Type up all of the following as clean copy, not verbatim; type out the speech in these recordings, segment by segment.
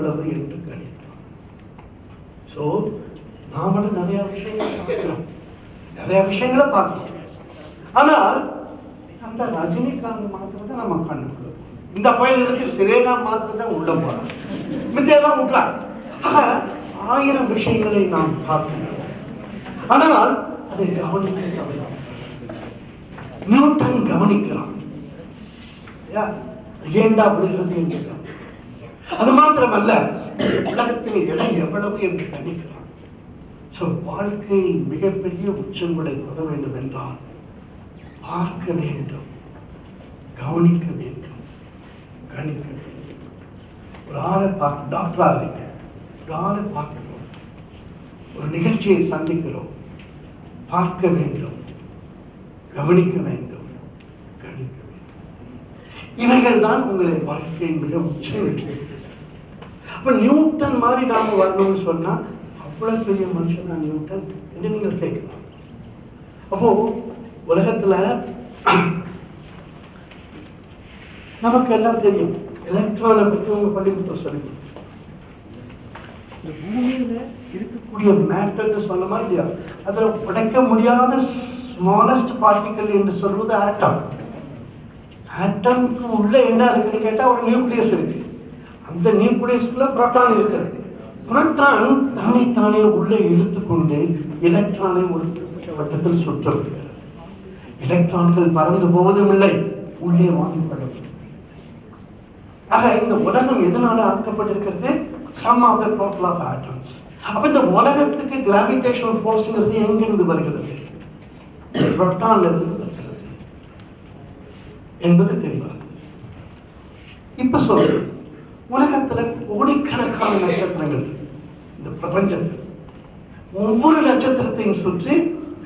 எவ்வளவு என்று கணித்தான். ஸோ நாமளும் நிறைய விஷயங்களை பார்க்கிறோம், நிறைய விஷயங்களை பார்க்கிறோம். ஆனால் அந்த ரஜினிகாந்த் மாத்திரம் தான் நம்ம கண்டுபிடிப்போம். இந்த பயிர்களுக்கு சிரேகா மாத்திரம் தான் உள்ள போறாங்க, மித்தையெல்லாம் விட்டாங்க. ஆக 1000 விஷயங்களை நாம் பார்க்கிறோம். ஆனால் அதை கவனிக்க நியூட்டன் கவனிக்கலாம். ஏண்டா விழுகிறது என்று அது மாத்திரமல்ல, உலகத்தின் இடம் எவ்வளவு என்று கணிக்கிறான். வாழ்க்கையில் மிகப்பெரிய உச்சங்களை தொட வேண்டும் என்றால் பார்க்க வேண்டும், கவனிக்க வேண்டும், கணிக்க வேண்டும். ஒரு ஆளை பார்க்க டாக்டரா இருங்க, ஒரு ஆளை பார்க்கிறோம், ஒரு நிகழ்ச்சியை சந்திக்கிறோம், பார்க்க வேண்டும், கவனிக்க வேண்டும், கணிக்க வேண்டும். இவைகள் தான் உங்களை வாழ்க்கையின் மிக உச்சம். அப்ப நியூட்டன் மாதிரி நாம வரணும்னு சொன்னா அவ்வளவு பெரிய மனுஷன் தான் நியூட்டன் என்று நீங்கள் கேட்கலாம். அப்போ உலகத்துல நமக்கு எல்லாம் தெரியும், எலக்ட்ரானை பற்றி உங்க பள்ளிக்கூடத்தில் சொல்லி இந்த பூமியில இருக்கக்கூடிய மேட்டர்னு சொன்ன மாதிரி இல்லையா, அதுல உடைக்க முடியாத ஸ்மாலஸ்ட் பார்ட்டிகல் என்று சொல்வது ஆட்டம். ஆட்டம்க்கு உள்ள என்ன இருக்குன்னு கேட்டா ஒரு நியூக்ளியஸ் இருக்கு. அந்த நியூக்ளியஸ்ல புரோட்டான் இருக்கிறது. புரோட்டான் தானே உள்ளே இழுத்துக்கொண்டு எலக்ட்ரானை ஒரு குறிப்பிட்ட வட்டத்தில் சுற்ற விடுகிறது. எலக்ட்ரான்கள் பறந்து போவதும் இல்லை, உள்ளே வாங்கிப்படும். ஆக இந்த உலகம் எதனால ஆக்கப்பட்டிருக்கிறது? Sum of the total of atoms. அப்ப இந்த உலகத்துக்கு கிராவிடேஷனல் ஃபோர்ஸ்ங்கிறது எங்கிருந்து வருகிறது? புரோட்டான்ல இருந்து வருகிறது என்பது தெரியாது. இப்ப சொல்றது, உலகத்துல கோடிக்கணக்கான நட்சத்திரங்கள் இந்த பிரபஞ்சத்தில், ஒவ்வொரு நட்சத்திரத்தையும் சுற்றி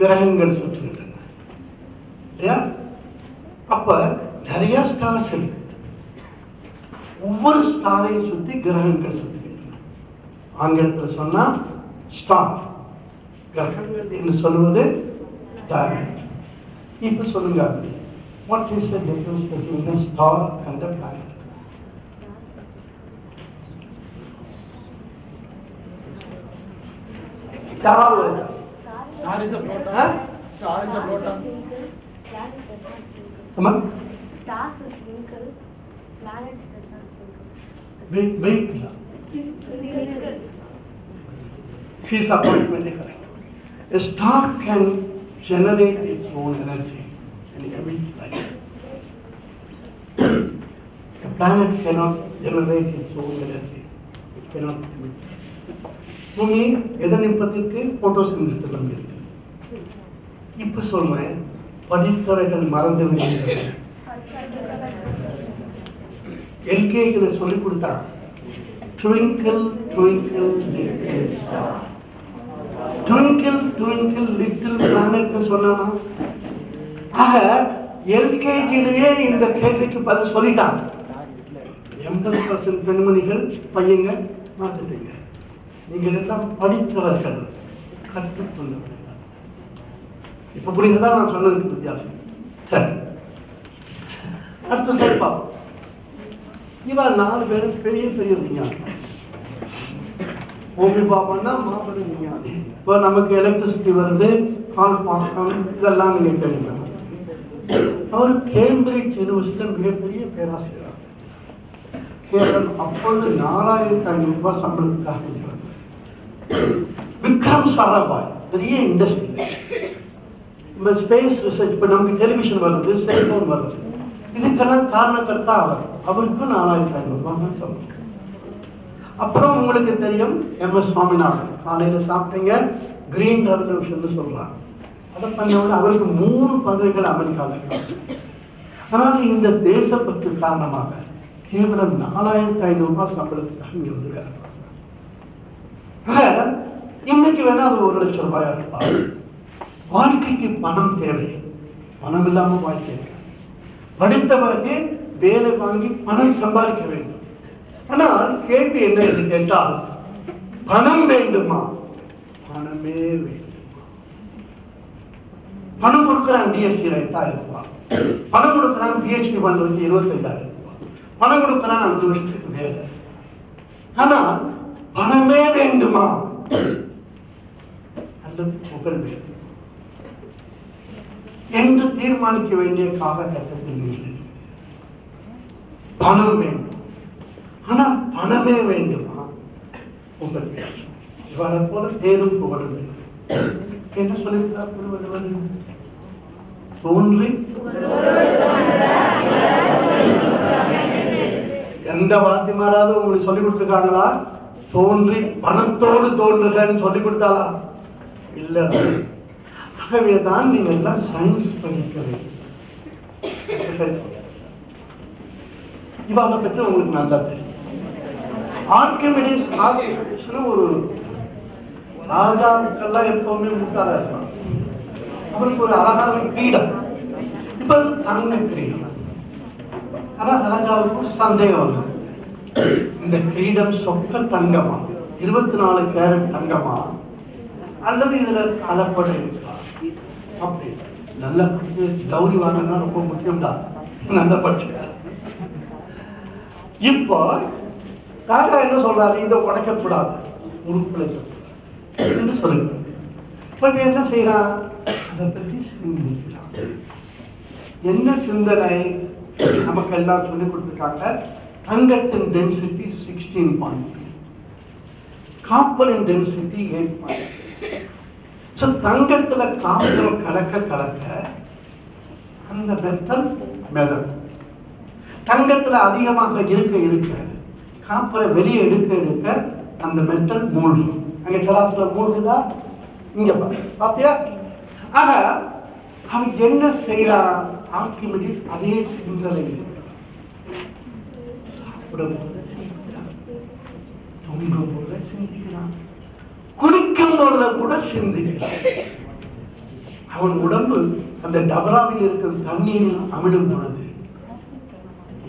கிரகங்கள் சுற்றுகின்றன. அப்ப நிறைய ஸ்டார்ஸ் இருக்கு, ஒவ்வொரு ஸ்டாரையும் சுத்தி கிரகங்கள் சுற்றுகின்றன. ஆங்கிலத்தில் சொன்னா ஸ்டார், கிரகங்கள் என்று சொல்வது பிளானட். இப்ப சொல்லுங்க, what is the difference between the star and the planet? Star is a proton. Star is a proton. Stars will twinkle, planets does not twinkle. Twinkle. She is approximately correct. A star can generate its own energy and emit light. A planet cannot generate its own energy. It cannot emit light. பூமி எதன் நிற்பதற்கு photosynthesis இருக்கு. இப்ப சொல்றேன், படித்தவர்கள் மறந்து விடுகிறார்கள். எல்கேஜில சொல்லி கொடுத்தா twinkle twinkle little star, twinkle twinkle little பிளானட்னு சொன்னானா? ஆக எல்கேஜிலேயே இந்த கேள்விக்கு பதில் சொல்லிட்டாங்க. 80% பெண்மணிகள் பையங்க மாத்திட்டீங்க. நீங்கள் எல்லாம் படித்தவர்கள், கற்றுக்கொண்டவர்கள். இப்ப புரியுதா நான் சொன்னதுக்கு வித்தியாசம்? சரி, அடுத்த ஸ்லைட் பார்ப்போம். இவ 4 பேரும் பெரிய பெரிய விஞ்ஞானி. ஓமி பாபான்னா மாபெரும் விஞ்ஞானி. இப்போ நமக்கு எலக்ட்ரிசிட்டி வருது, கால் பாக்கம், இதெல்லாம் நீங்க கேள்விப்பட்ட. அவர் கேம்பிரிட்ஜ் யூனிவர்சிட்டியில் மிகப்பெரிய பேராசிரியர். கேவலம் அப்பொழுது 4500 ரூபாய் சம்பளத்துக்காக இருக்கிறார். விக்ரம் சாராபாய் பெரிய இண்டஸ்ட்ரி, இந்த ஸ்பேஸ் ரிசர்ச், இப்போ நமக்கு டெலிவிஷன் வருது, செல்போன் வருது, இதுக்கெல்லாம் காரணக்கர்த்தா அவர். அவருக்கும் 4500 ரூபாய் சம்பளம். அப்புறம் உங்களுக்கு தெரியும் MS சுவாமிநாதன், காலையில் சாப்பிட்டீங்க, கிரீன் ரெவல்யூஷன் சொல்றாங்க. அதை பண்ண அவருக்கு 3 பதவிகள் அமெரிக்காவில். ஆனால் இந்த தேசப்பற்று காரணமாக கேவலம் 4500 ரூபாய் சம்பளத்துக்காக இங்க வந்து வேலை பார்க்கிறாங்க. இன்னைக்கு வேணா அது 1 லட்சம் ரூபாயா இருப்பாங்க. வாழ்க்கைக்கு பணம் தேவை, பணம் இல்லாம வாழ்க்கை இருக்கு. படித்தவருக்கு வேலை வாங்கி பணம் சம்பாதிக்க வேண்டும். ஆனால் கேள்வி என்ன என்று கேட்டால், பணம் வேண்டுமா? பணமே வேண்டுமா? பணம் கொடுக்குறான் DSC 8000 ரூபாய், பணம் கொடுக்குறான் PhD பண்றதுக்கு 25,000 ரூபாய், பணம் கொடுக்குறான் 5 வருஷத்துக்கு வேலை. ஆனால் பணமே வேண்டுமா அல்லது புகழ் வேண்டும் என்று தீர்மானிக்க வேண்டிய காலகட்டத்தில் இல்லை. பணம் வேண்டும், ஆனால் பணமே வேண்டுமா புகழ் வேண்டும். இவரை போல பேரும் புகழும் வேண்டும். என்ன சொல்லியிருக்கிறார் திருவள்ளுவர்? தோன்றி எந்த வாத்திமாராவது உங்களுக்கு சொல்லிக் கொடுத்துருக்காங்களா? தோன்றி பணத்தோடு தோன்றுகன்னு சொல்லிக் கொடுத்தாளா? இல்லை. ஆகவேதான் நீங்க எல்லாம் சயின்ஸ் படிக்க வேண்டும். இவனை பற்றி உங்களுக்கு நல்லா தெரியும். ஆர்கிமிடிஸ் ஒரு ராஜாவுக்கெல்லாம் எப்பவுமே முட்டாளா இருப்பான். அவருக்கு ஒரு அழகான கிரீடம், இப்ப அது தங்க கிரீடம். ஆனா ராஜாவுக்கு சந்தேகம் வந்து, இந்த கிரீடம் சொக்க தங்கமா, 24 கேரட் தங்கமா, அல்லது இதுல கலப்படம் இருக்கா? அப்படி நல்ல படிச்சு கௌரி வாங்கினா ரொம்ப முக்கியம்டா. நல்ல படிச்சு இப்போ ராஜா என்ன சொல்றாரு? இதை உடைக்கக்கூடாது, உருப்பிழைக்க சொல்லுங்க. இப்ப என்ன செய்யறான்? அதை பற்றி சிந்திக்கிறான். என்ன சிந்தனை? நமக்கு எல்லாம் சொல்லிக் கொடுத்துருக்காங்க. தங்கத்தின் டென்சிட்டி 16.3, காப்பரின் டென்சிட்டி 8.3. தங்கத்துல காப்பர் கலக்க அந்த மெட்டல் மெதம். தங்கத்துல அதிகமாக இருக்க காப்பரை வெளியே எடுக்க அந்த மெட்டல் மூழ்கும். அங்க சராசர மூழ்குதா? இங்க பாத்தியா? ஆக அவன் என்ன செய்யறான்? ஆர்கிமிடிஸ் அதே சிந்தனை. சாப்பிடும் போது சிந்திக்கிறான், தூங்கும் போது சிந்திக்கிறான், குளிக்கும் போதுல கூட சிந்திக்கிறான். அவன் உடம்பு அந்த டபராவில் இருக்கிற தண்ணீரில் அமிடும் பொழுது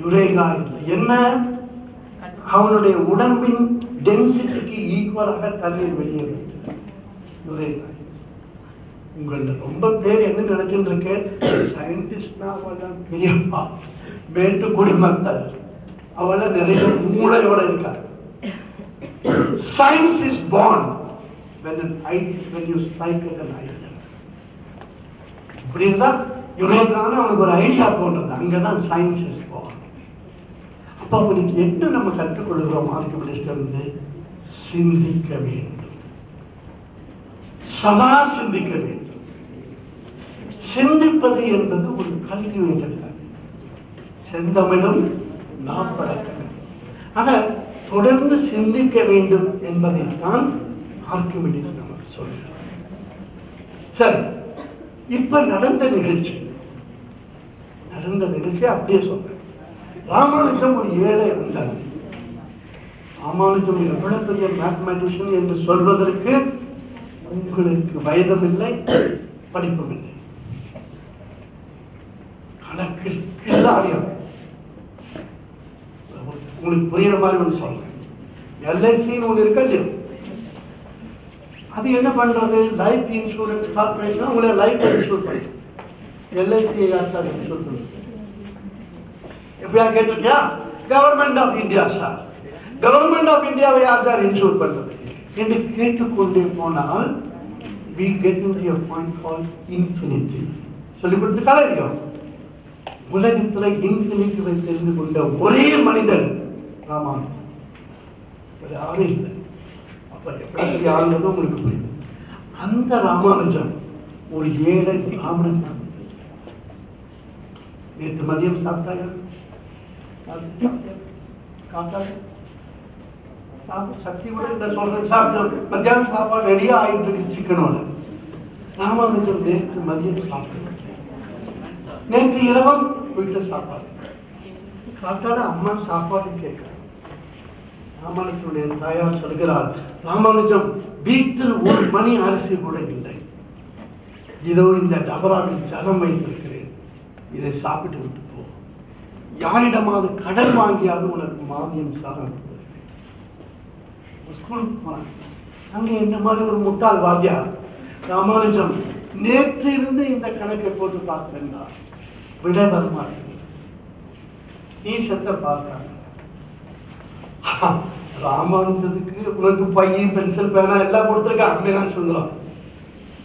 யுரேகா என்ன? அவனுடைய உடம்பின் டென்சிட்டிக்கு ஈக்குவலாக தண்ணீர் வெளியேறும். யுரேகா. உங்கள ரொம்ப பேர் என்ன நினைச்சுட்டு இருக்கு? சயின்டிஸ்ட்னா அவள் பெரியப்பா, மேட்டு குடிமக்கள், அவள நிறைய மூளையோட இருக்காங்க. Science is born when you strike at an idea. இப்படி இருந்தா யுரேகான்னு அவனுக்கு ஒரு ஐடியா தோன்றது. அங்கதான் சயின்ஸ் இஸ் born. அப்ப அவனுக்கு என்ன நம்ம கற்றுக்கொள்கிறோம்? ஆர்கிமிடிஸ்ல இருந்து சிந்திக்க வேண்டும், சதா சிந்திக்க வேண்டும். சிந்திப்பது என்பது ஒரு கல்வி வேண்டும். செந்தமிழும் நாம் பழக்க வேண்டும். ஆக தொடர்ந்து சிந்திக்க வேண்டும் என்பதை தான் ஆர்கிமிடிஸ் நமக்கு சொல்கிறார். சரி, இப்ப நடந்த நிகழ்ச்சி அப்படியே சொல்றேன். ராமானுஜம் ஒரு ஏழை வந்தார். ராமானுஜம் எவ்வளவு பெரிய மேத்தமேட்டிஷியன் என்று சொல்வதற்கு உங்களுக்கு வயதும் இல்லை, படிப்பும் இல்லை. கணக்கில் கில்லாடியம். உங்களுக்கு புரியுற மாதிரி ஒன்று சொல்றேன். எல்ஐசின்னு ஒன்று இருக்கா இல்லையோ? அது என்ன பண்றது? லைஃப் இன்சூரன்ஸ் கார்பரேஷன் உங்களை லைஃப் இன்சூர் பண்ணுது. எல்ஐசி யார் சார் இன்சூர் பண்ணுது? எப்படியா கேட்டிருக்கியா? Government of India sir. Government of இந்தியாவை யார் சார் இன்சூர் பண்றது என்று கேட்டுக்கொண்டே போனால் we get into a point called infinity. சொல்லிக் கொடுத்து கலைஞர் உலகத்துல இன்ஃபினிட்டிவை தெரிந்து கொண்ட ஒரே மனிதன் ராமானுஜம். யாரும் இல்லை. அப்ப எப்படி ஆளுநரும் உங்களுக்கு புரியும். அந்த ராமானுஜம் ஒரு ஏழை பிராமணன். நேற்று மதியம் சாப்பிட்டாயா? சக்தியோட இந்த சொல்ற சாப்பிட்டு மத்தியானம் சாப்பாடு ரெடியா ஆயிட்டு சிக்கனோட. ராமானுஜம் நேற்று மதியம் சாப்பிட்டு, நேற்று இரவும் வீட்டு சாப்பாடு காத்தால அம்மா சாப்பாடு கேட்கிறார். ராமானுஜனுடைய தாயார் சொல்கிறார், ராமானுஜம் வீட்டில் ஒரு மணி அரிசி கூட இல்லை, இதோ இந்த டபராவில் ஜலம் வைத்திருக்கிறேன், இதை சாப்பிட்டு விட்டு போ. யாரிடமாவது கடன் வாங்கியாவது உனக்கு மாதியம் சாதம் ஸ்கூலுக்கு போனாங்க. அங்கே என்ன மாதிரி ஒரு முட்டாள் வாத்தியார் ராமானுஜம் நேற்று இருந்து இந்த கணக்கை போட்டு பார்க்கிறேன், விட வரமாட்டேன், நீ செத்த பார்க்க. ராமானுஜத்துக்கு உனக்கு பைய பென்சில் பேனா எல்லாம் கொடுத்துருக்கான் அம்மையார் சுந்தரம்.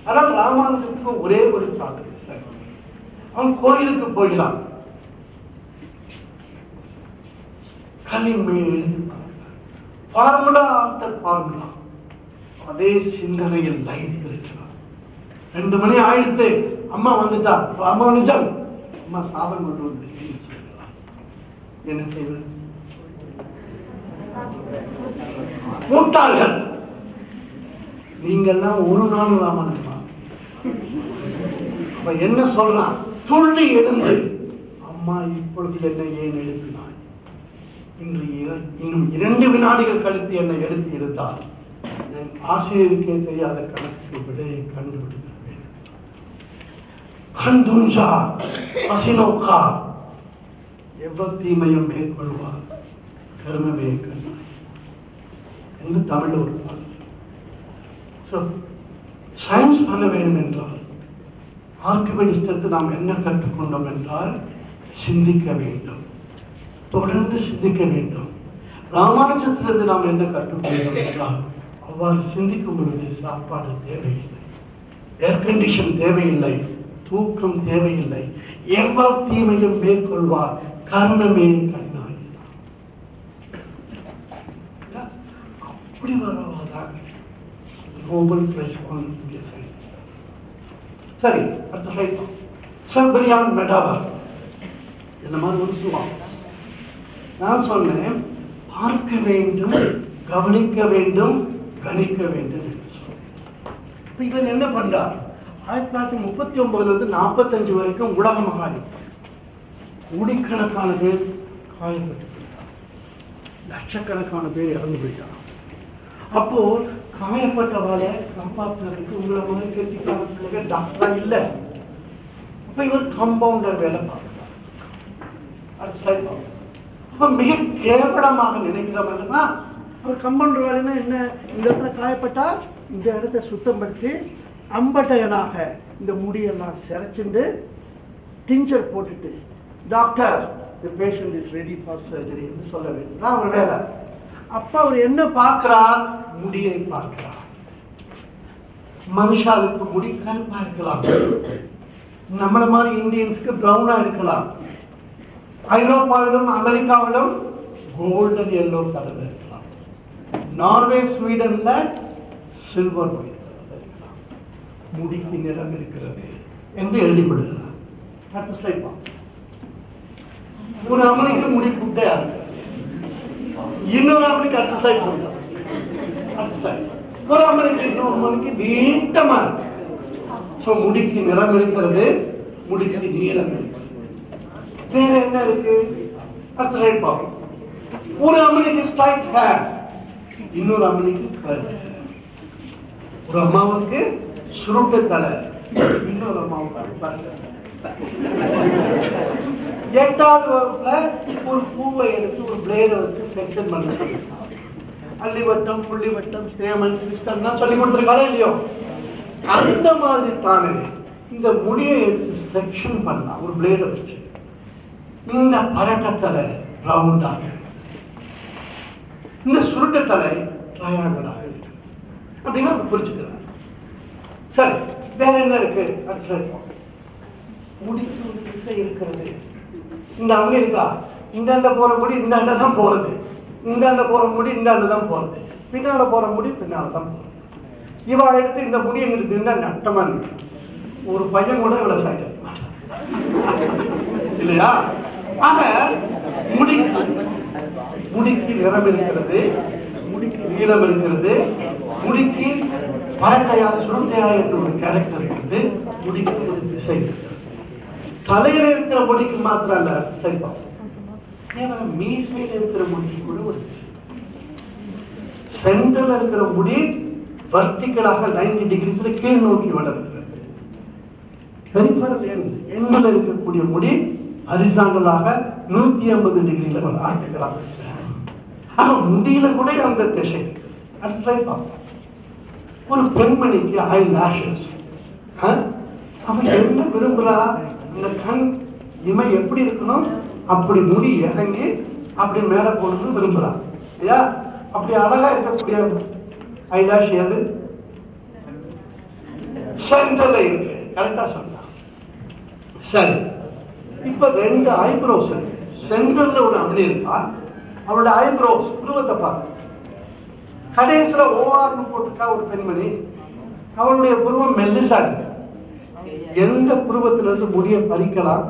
ஆனால் ராமானுஜத்துக்கு ஒரே ஒரு சாக்லேட் சார், அவன் கோயிலுக்கு போகிறான், களிமை எழுதி ஃபார்முலா ஆஃப்டர் ஃபார்முலா அதே சிந்தனையில் லயித்திருக்கிறான். 2 மணி ஆயிடுத்து, அம்மா வந்துட்டா, ராமானுஜம் அம்மா சாதம் கொண்டு வந்து சொல்லுகிறான். என்ன செய்வது? மூட்டார்கள் நீங்கெல்லாம் ஒரு நாள் ராமானுஜமா? என்ன சொல்றான்? துள்ளி எழுந்து, அம்மா இப்பொழுது என்னை ஏன் எழுப்பினாய்? இன்னும் 2 வினாடிகள் கழித்து என்னை எழுப்பி இருந்தால் என் ஆசிரியருக்கே தெரியாத கணக்கு விடையை கண்டுபிடிக்கிறேன். கண்டுஞ்சா பசினோக்கா எவ்வளவு தீமையும் மேற்கொள்வார் கர்மமே கண்ணாய் என்று தமிழ் ஒரு பாடல். சயின்ஸ் பண்ண வேண்டும் என்றால் ஆர்கிமிடிஸ்டிற்கு நாம் என்ன கற்றுக்கொண்டோம் என்றால் சிந்திக்க வேண்டும், தொடர்ந்து சிந்திக்க வேண்டும். ராமானுஜத்திலிருந்து நாம் என்ன கற்றுக்கொண்டோம் என்றால் அவ்வாறு சிந்திக்கும் பொழுது சாப்பாடு தேவையில்லை, ஏர் கண்டிஷன் தேவையில்லை, தூக்கம் தேவையில்லை, எவ்வளவு தீமையும் மேற்கொள்வார் கர்மமே கண்ணாய். அப்படி வரவாதான் நோபல் பிரைஸ் வாங்கக்கூடிய சயின்ஸ். சரி, அடுத்த ஸ்லைட். சர்பிரியான் மெடாவர் இந்த மாதிரி ஒரு சொல்லுவாங்க. நான் சொன்னேன் பார்க்க வேண்டும், கவனிக்க வேண்டும், கணிக்க வேண்டும் என்று சொன்னேன். இவர் என்ன பண்றார்? 1939 45 வரைக்கும் உலக மகாயுத்தம், கோடிக்கணக்கான பேர் காயப்பட்டு, லட்சக்கணக்கான பேர் இறந்து போயிட்டாங்க. அப்போ காயப்பட்டவாளை காப்பாற்றுறதுக்கு உங்களை மாதிரி கட்சிக்கான டாக்டரா இல்லை. அப்ப இவர் கம்பவுண்டர் வேலை பார்க்கிறார். அப்ப மிக கேவலமாக நினைக்கிறவங்கன்னா ஒரு கம்பவுண்டர் வேலைன்னா என்ன? இந்த இடத்துல காயப்பட்டா இந்த இடத்த சுத்தப்படுத்தி அம்பட்டையனாக இந்த முடியெல்லாம் சிரைச்சுண்டு டிஞ்சர் போட்டுட்டு doctor the patient is ready for surgery என்று சொல்ல வேண்டும். அவர் வேலை. அப்ப அவர் என்ன பார்க்கிறார்? முடியை பார்க்கிறார். மனுஷாவுக்கு முடி கருப்பா இருக்கலாம், நம்மள மாதிரி இந்தியன்ஸ்க்கு பிரவுனா இருக்கலாம், ஐரோப்பாவிலும் அமெரிக்காவிலும் கோல்டன் எல்லோ கலர் இருக்கலாம், நார்வே ஸ்வீடன்ல சில்வர் ஒயிட் கலர் இருக்கலாம், முடிக்கு நிறம் இருக்கிறது என்று எழுதிவிடுகிறார். அடுத்த ஸ்லைட் பார்ப்போம். ஒரு அம்மனுக்கு முடி குட்டையா இருக்கு, இன்னொரு அம்மனுக்கு அடுத்த ஸ்லைட் கொடுக்கலாம். அடுத்த ஸ்லைட். ஒரு அம்மனுக்கு இன்னொரு அம்மனுக்கு நீட்டமா இருக்கு. சோ முடிக்கு நிறம் இருக்கிறது, முடிக்கு நீளம் இருக்கிறது. வேற என்ன இருக்கு? அடுத்த ஸ்லைட் பார்ப்போம். ஒரு அம்மனுக்கு ஸ்ட்ரைட் ஹேர், இன்னொரு அம்மனுக்கு கர்ல் ஹேர். ஒரு அம்மாவுக்கு சுருட்ட தலை, இன்னொரு அம்மாவுக்கு பரட்ட. 8வது வகுப்புல ஒரு பூவை எடுத்து ஒரு பிளேட வச்சு செக்ஷன் பண்ண, அள்ளிவட்டம், புள்ளிவட்டம், ஸ்டேமன், கிறிஸ்டன் சொல்லி கொடுத்துருக்காளே இல்லையோ, அந்த மாதிரி தானே இந்த முடியை எடுத்து செக்ஷன் பண்ணலாம் ஒரு பிளேட வச்சு. இந்த பரட்டத்தலை ரவுண்டாக, இந்த சுருட்டத்தலை ட்ரையாங்கலாக இருக்கு அப்படின்னா புரிச்சுக்கிறார். சரி, வேற என்ன இருக்கு? முடிக்கு ஒரு திசை இருக்கிறது. இந்த அங்க இருக்கா, இந்தாண்ட போற முடி இந்தாண்ட தான் போறது, இந்தாண்ட போற முடி இந்தாண்ட தான் போறது, பின்னால போற முடி பின்னால தான் போறது. இவா எடுத்து இந்த முடி எங்க இருக்குன்னா நட்டமா இருக்கு, ஒரு பையன் கூட இவ்வளவு சைடு இல்லையா? ஆக முடிக்கு நிறம் இருக்கிறது, முடிக்கு நீளம் இருக்கிறது, முடிக்கு பரட்டையா சுருட்டையா என்று ஒரு கேரக்டர் இருக்கிறது, முடிக்கு ஒரு திசை இருக்கிறது. தலையில இருக்கிற முடிக்கு மாத்திரம் அல்ல, சரிப்பா, மீசையில இருக்கிற முடிக்கு கூட ஒரு திசை. சென்டர்ல இருக்கிற முடி வர்டிகலாக 90 டிகிரிஸ்ல கீழ் நோக்கி வளர்கிறது. பெரிஃபரல் எண்ணில் இருக்கக்கூடிய முடி ஹரிசாண்டலாக 150 டிகிரில ஆர்டிகலாக. முடியில கூட அந்த திசை. அடுத்த ஸ்லைட் பார்ப்போம். ஒரு பெண்மணிக்கு ஐ லாஷஸ், அவன் என்ன விரும்புறா? இந்த கண் இமை எப்படி இருக்கணும், அப்படி முடி இறங்கி அப்படி மேல போகணும்னு விரும்புறான் இல்லையா? அப்படி அழகா இருக்கக்கூடிய ஐலாஷ் எது? சென்டர்ல இருக்கு. கரெக்டா சொன்னா. சரி, இப்ப ரெண்டு ஐப்ரோஸ் இருக்கு. சென்டர்ல ஒரு அமளி இருக்கா, அவரோட ஐப்ரோஸ் புருவத்தை பார்த்து கடைசியில ஓஆர்னு போட்டுக்கா ஒரு பெண்மணி, அவளுடைய புருவம் மெல்லிசா இருக்கு. எந்த புருவத்தில இருந்து முடிய பறிக்கலாம்?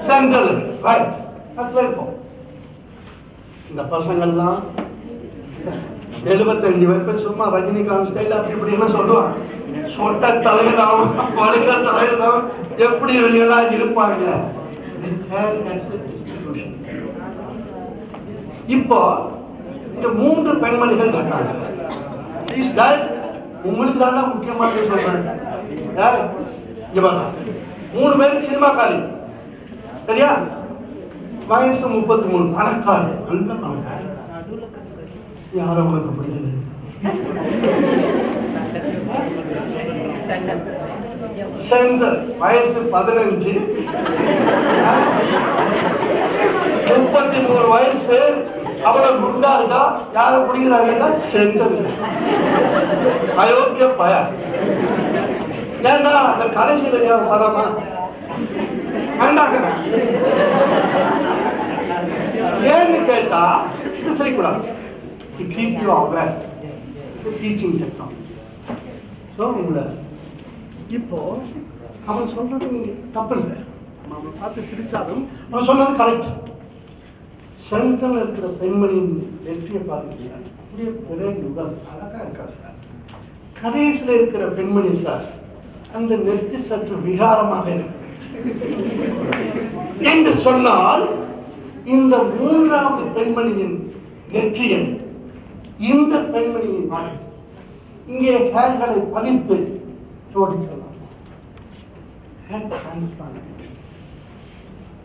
சென்டர்ல. ரைட். அதுல இருப்போம். இந்த பசங்கள்லாம் 75 வயசு சும்மா ரஜினிகாந்த் ஸ்டைல் அப்படி இப்படி எல்லாம் சொல்லுவாங்க. சொட்ட தலையிலாம் கொலைக்க தலையிலாம் எப்படி வெளியெல்லாம் இருப்பாங்க. இப்போ இந்த 3 பெண்மணிகள் இருக்காங்க. உங்களுக்கு தான் முக்கியமான சொல்றேன். 3 பேரும் சினிமாக்காரி, சரியா? வயசு 33, பணக்காரி, நல்ல பணக்காரி. யாரும் உங்களுக்கு புரியல. சென்டர் வயசு 15, 33 வயசு, அவ்வளவு குண்டா இருக்கா. யார பிடிக்கிறாங்கன்னா சென்டர். அயோக்கிய பய. ஏன்னா அந்த கடைசியில பதமா வேண்டாங்க. ஏன்னு கேட்டா இது சரிக்கூடாது. To keep you aware. It's a teaching technology. So, இப்போ அவன் சொல்றது தப்பு இல்லை. அவன் பார்த்து சிரிச்சாலும் அவன் சொன்னது கரெக்ட். சென்ட்ரல் இருக்கிற பெண்மணியின் வெற்றியை பாருங்க சார். அப்படியே ஒரே முதல் அழகா இருக்கா சார். கடைசியில் இருக்கிற பெண்மணி சார், அந்த நெற்றி சற்று விகாரமாக இருக்கு என்று சொன்னால், இந்த 3வது பெண்மணியின் நெற்றியை இந்த பெண்மணியை மாறி இங்கே ஹேர்களை பதித்து ஜோடிக்கலாம்.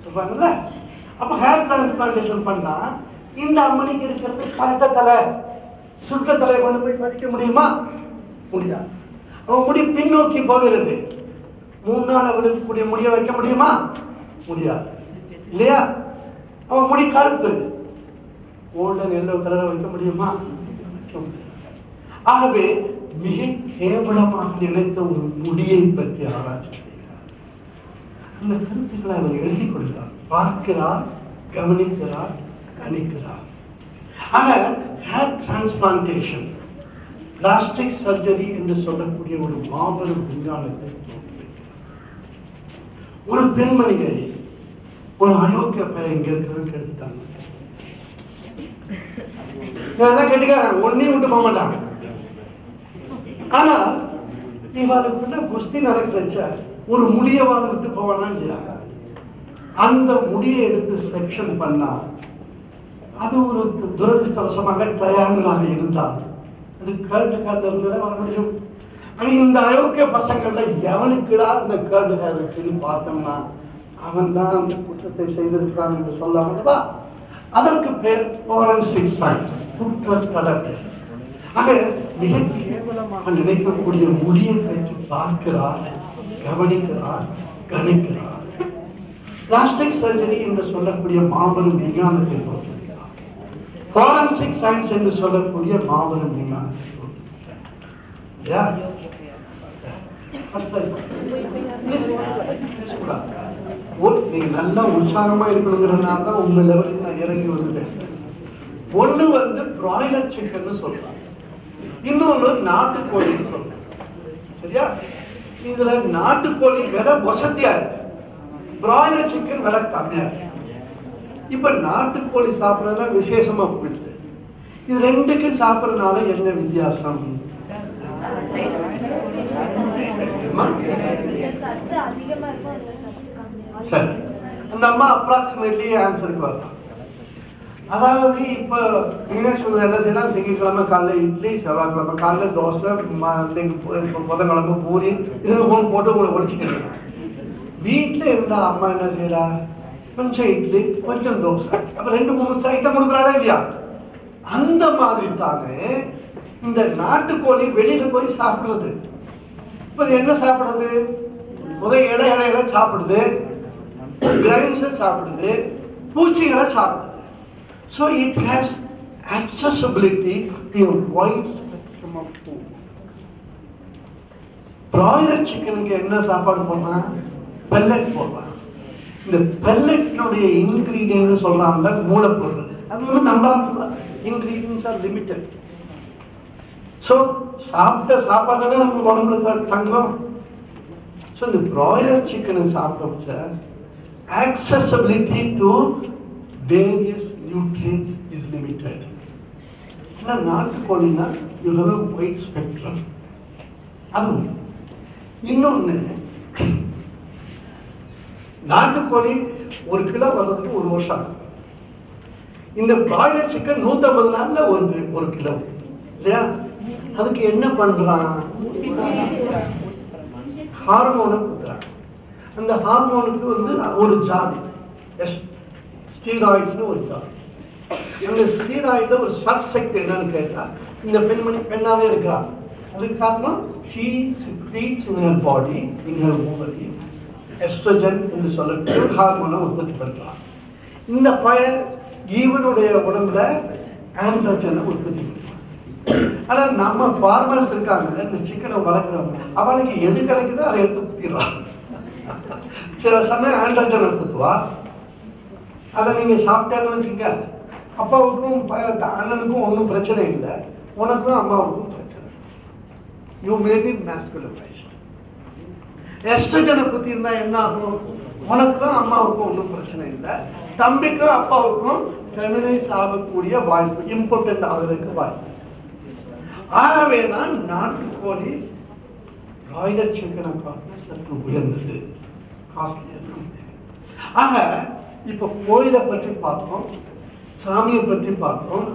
சொல்றாங்கல்ல, அப்ப ஹேர் டிரான்ஸ்பிளான்டேஷன் பண்ணா இந்த அம்மனிக்கு இருக்கிறது கரெக்ட தலை, சுற்ற தலையை கொண்டு போய் பதிக்க முடியுமா? முடியாது. அவன் முடி பின்னோக்கி போகிறது. 3 நாள் விழுக்கக்கூடிய முடிய வைக்க முடியுமா? முடியாது, இல்லையா? அவன் முடி கருப்பு, கோல்டன் எல்லோ கலரை வைக்க முடியுமா? ஆகவே மிக கேவலமாக நினைத்த ஒரு முடியை பற்றி ஆராய்ச்சி செய்கிறார். அந்த கருத்துக்களை அவர் எழுதி கொடுக்கிறார், பார்க்கிறார், கவனிக்கிறார், கணிக்கிறார். ஆக ஹேர் டிரான்ஸ்பிளான்டேஷன், பிளாஸ்டிக் சர்ஜரி என்று சொல்லக்கூடிய ஒரு மாபெரும் விஞ்ஞானத்தை ஒரு பெண்மணியை ஒரு அயோக்கிய பெயர் இங்க இருக்கிறதுக்கு எடுத்தாங்க. கேட்டுக்காங்க, ஒன்னையும் விட்டு போக மாட்டாங்க. ஆனா இவருக்குள்ள குஸ்தி நடக்கிறச்ச ஒரு முடியவாத விட்டு போவானா இல்லையா? அந்த முடியை எடுத்து செக்ஷன் பண்ணா அது ஒரு துரதிருஷ்டவசமாக ட்ரையாங்கிளாக இருந்தால் அது கேர்டு ஹேர்ல இருந்தே வர முடியும். ஆனா இந்த அயோக்கிய பசங்கள்ல எவனுக்குடா இந்த கேர்டு ஹேர் இருக்குன்னு பார்த்தோம்னா அவன் தான் அந்த குற்றத்தை செய்திருக்கிறான் என்று சொல்லாமல்லவா? அதற்கு பேர் ஃபாரன்சிக் சயின்ஸ், குற்றத்தடவை. ஆக மிக கேவலமாக நினைக்கக்கூடிய முடியை பற்றி பார்க்கிறார், கவனிக்கிறார், கணிக்கிறார். பிளாஸ்டிக் சர்ஜரி என்று சொல்லக்கூடிய மாபெரும் விஞ்ஞானத்தை தோற்றுகிறார். ஃபாரன்சிக் சயின்ஸ் என்று சொல்லக்கூடிய மாபெரும் விஞ்ஞானத்தை தோற்றுகிறார். நீங்க நல்லா உற்சாகமா இருக்கணுங்கிறதுனால தான் உங்க லெவலுக்கு நான் இறங்கி வந்து பேசுறேன். ஒண்ணு பிராய்லர் சிக்கன் சொல்றாங்க, இன்னொன்னு நாட்டுக்கோழின்னு சொல்றாங்க. சரியா? இதுல நாட்டுக்கோழி விலை வசதியா இருக்கு, பிராய்லர் சிக்கன் விலை கம்மியா இருக்கு. இப்ப நாட்டுக்கோழி சாப்பிடறதுல விசேஷமா போயிடுது. இது ரெண்டுக்கும் சாப்பிடறதுனால என்ன வித்தியாசம்? சரி, அந்த அம்மா அப்ராக்சிமேட்லி ஆன்சருக்கு வரலாம். அதாவது இப்ப விக்னேஸ்வரர் என்ன செய்யலாம், திங்கட்கிழமை காலைல இட்லி, செவ்வாய்க்கிழமை காலைல தோசை, புதன்கிழமை பூரி, இது போட்டு உங்களை ஒழிச்சுக்கிட்டு. வீட்டுல இருந்தா அம்மா என்ன செய்யறா, கொஞ்சம் இட்லி கொஞ்சம் தோசை, அப்ப 2-3 ஐட்டம் கொடுக்குறாரா இல்லையா? அந்த மாதிரி தானே இந்த நாட்டுக்கோழி வெளியில போய் சாப்பிடுறது. இப்ப என்ன சாப்பிடுறது? இலை சாப்பிடுது, கிரைன்ஸ் சாப்பிடுது, பூச்சிகளை சாப்பிடுது. So it has accessibility to a wide spectrum of food. Broiler சிக்கனுக்கு என்ன சாப்பாடு போடுறான்? பெல்லட் போடுறான். இந்த பெல்லட்னுடைய இன்கிரீடியன்ட் சொல்றாங்க மூலப்பொருள். அது வந்து நம்ம இன்கிரீடியன்ஸ் ஆர் லிமிட்டட். ஸோ சாப்பிட்ட சாப்பாடு தான் நம்ம உடம்புல தங்கும். ஸோ இந்த பிராய்லர் சிக்கனை சாப்பிட்ட accessibility to various nutrients is limited. ஆனால் நாட்டுக்கோழினா you have a wide spectrum. அது இன்னொன்று, நாட்டுக்கோழி 1 கிலோ வர்றதுக்கு 1 வருஷம் ஆகும். இந்த பிராய்லர் சிக்கன் 150 நாள்ல 1 கிலோ இல்லையா? அதுக்கு என்ன பண்றான்? ஹார்மோனை கொடுக்குறாங்க. அந்த ஹார்மோனுக்கு வந்து ஒரு ஜாதி ஸ்டீராய்ட்ஸ்னு ஒரு ஜாதி. இந்த ஸ்டீராய்டில் ஒரு சப்செக்ட் என்னன்னு கேட்டா, இந்த பெண்மணி பெண்ணாவே இருக்கா, அதுக்கு காரணம் she secretes in her body, in her ovary, estrogen என்று சொல்லக்கூடிய ஹார்மோனை உற்பத்தி பண்றான். இந்த பையன் ஈவனுடைய உடம்புல ஆண்ட்ரோஜனை உற்பத்தி பண்றான். ஆனா நம்ம ஃபார்மர்ஸ் இருக்காங்க, இந்த சிக்கனை வளர்க்குறவங்க, அவனுக்கு எது கிடைக்குதோ அதை எடுத்து குத்திடுறான். சில சமயம் ஆண்ட்ரோஜனை குத்துவா, அதை நீங்க சாப்பிட்டாங்கன்னு வச்சுக்க, அப்பாவுக்கும் அண்ணனுக்கும் ஒன்றும் பிரச்சனை இல்லை, உனக்கும் அம்மாவுக்கும் பிரச்சனை. You may be மேஸ்குலரைஸ்ட். எஸ்ட்ரோஜனை குத்தி இருந்தா என்ன ஆகும்? உனக்கும் அம்மாவுக்கும் ஒன்றும் பிரச்சனை இல்லை, தம்பிக்கும் அப்பாவுக்கும் ஃபெமினைஸ் ஆகக்கூடிய வாய்ப்பு, இம்பார்ட்டன்ட் ஆகிறதுக்கு வாய்ப்பு. ஆகவே தான் நாட்டுக்கோழி பிராய்லர் சிக்கனை பார்த்து சற்று உயர்ந்தது, காஸ்ட்லியாக. ஆக இப்ப கோயிலை பற்றி பார்த்தோம், சாமியை பற்றி பார்த்தோம்.